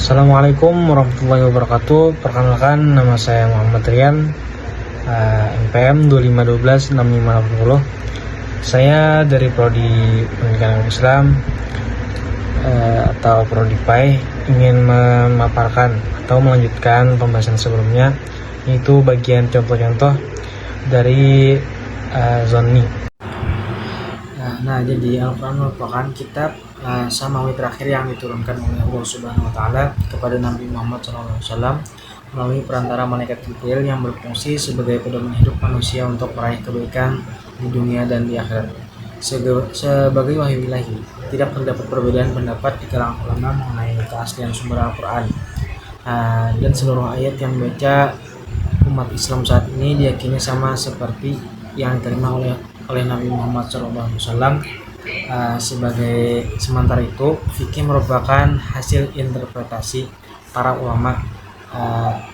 Assalamualaikum warahmatullahi wabarakatuh. Perkenalkan, nama saya Muhammad Rian, NPM 25126580. Saya dari Prodi Pendidikan Islam atau Prodi PAI, ingin memaparkan atau melanjutkan pembahasan sebelumnya, yaitu bagian contoh-contoh dari Zonni. Nah, jadi Al-Quran merupakan kitab samawi terakhir yang diturunkan oleh Allah Subhanahu wa Ta'ala kepada Nabi Muhammad SAW melalui perantara malaikat Jibril yang berfungsi sebagai pedoman hidup manusia untuk meraih kebaikan di dunia dan di akhirat. Sebagai wahyu ilahi, tidak terdapat perbedaan pendapat di kalangan ulama mengenai keaslian sumber Al-Quran, dan seluruh ayat yang dibaca umat Islam saat ini diyakini sama seperti yang diterima oleh Nabi Muhammad SAW. Sementara itu, fikih merupakan hasil interpretasi para ulama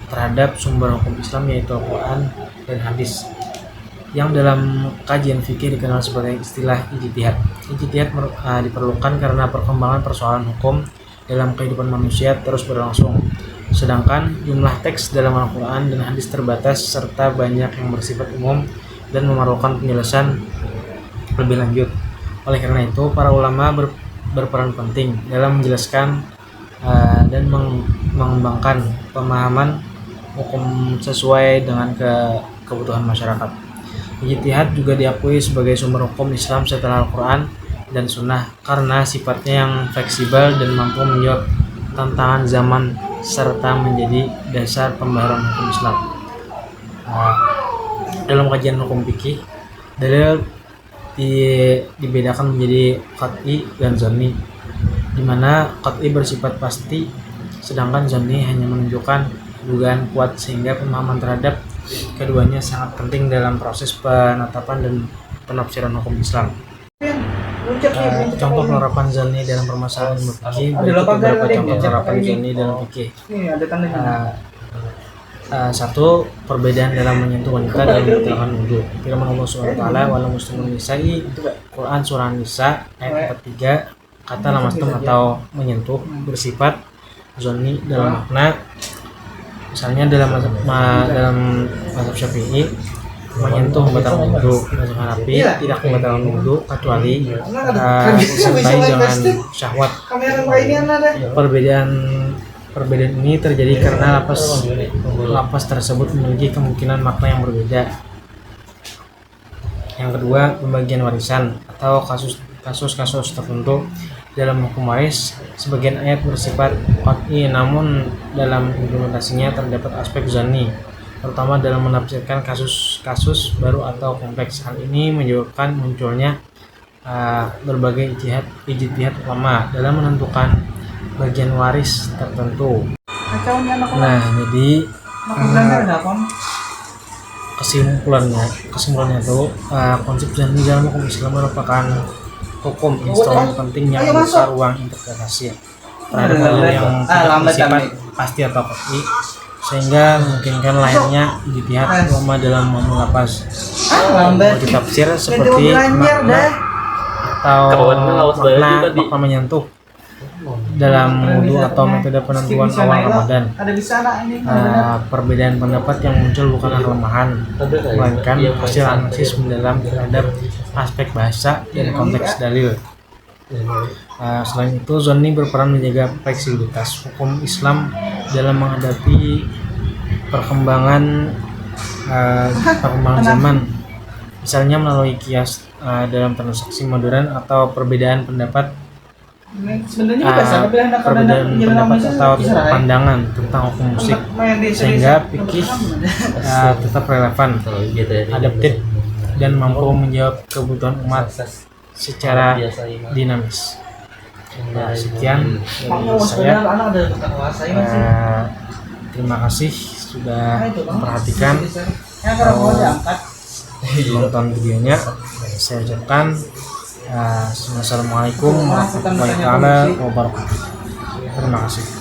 terhadap sumber hukum Islam, yaitu Al-Quran dan hadis, yang dalam kajian fikih dikenal sebagai istilah ijtihad. Ijtihad diperlukan karena perkembangan persoalan hukum dalam kehidupan manusia terus berlangsung, sedangkan jumlah teks dalam Al-Quran dan hadis terbatas serta banyak yang bersifat umum dan memerlukan penjelasan lebih lanjut. Oleh karena itu, para ulama berperan penting dalam menjelaskan dan mengembangkan pemahaman hukum sesuai dengan kebutuhan masyarakat. Ijtihad juga diakui sebagai sumber hukum Islam setelah Al-Quran dan Sunnah karena sifatnya yang fleksibel dan mampu menjawab tantangan zaman serta menjadi dasar pembaharuan hukum Islam. Dalam kajian hukum fikih, dalil dibedakan menjadi qat'i dan zonni, di mana qat'i bersifat pasti, sedangkan zonni hanya menunjukkan dugaan kuat, sehingga pemahaman terhadap keduanya sangat penting dalam proses penetapan dan penafsiran hukum Islam. Contoh penerapan zonni dalam permasalahan fikih, berikut beberapa contoh penerapan zonni dalam fikih. Satu, perbedaan dalam menyentuh wanita dalam menjalankan wudhu. Firman Allah SWT, walau muslimun nisa'i, Quran surah Nisa ayat 43, kata lamastum atau menyentuh bersifat zonni dalam makna, misalnya dalam mazhab Syafi'i, menyentuh membatalkan wudhu. Mazhab Hanafi tidak membatalkan wudhu kecuali disertai dengan syahwat. Perbedaan ini terjadi karena lapas tersebut memiliki kemungkinan makna yang berbeda. Yang kedua, pembagian warisan atau kasus-kasus tertentu dalam hukum waris. Sebagian ayat bersifat qat'i, namun dalam implementasinya terdapat aspek zonni, terutama dalam menafsirkan kasus-kasus baru atau kompleks. Hal ini menyebabkan munculnya berbagai ijtihad ulama dalam menentukan bagian waris tertentu. Nah, jadi kesimpulannya itu konsep zonni dalam hukum Islam merupakan hukum instrumen penting yang membuka ruang interpretasi terhadap hal yang tidak bersifat pasti atau qat'i, sehingga memungkinkan lahirnya ijtihad ulama dalam memulapas tafsir seperti makna menyentuh dalam wudhu atau metode penentuan awal Ramadan. Perbedaan pendapat yang muncul bukanlah kelemahan, melainkan hasil analisis mendalam terhadap aspek bahasa dan konteks dalil. Selain itu, zonni berperan menjaga fleksibilitas hukum Islam dalam menghadapi perkembangan zaman, misalnya melalui kias dalam transaksi modern atau perbedaan pendapat atau pandangan tentang hukum musik, sehingga fikih tetap relevan, adaptif, dan mampu menjawab kebutuhan umat secara dinamis. Sekian dari saya. Terima kasih sudah memperhatikan nonton videonya. Saya ucapkan Assalamualaikum warahmatullahi wabarakatuh. Terima kasih.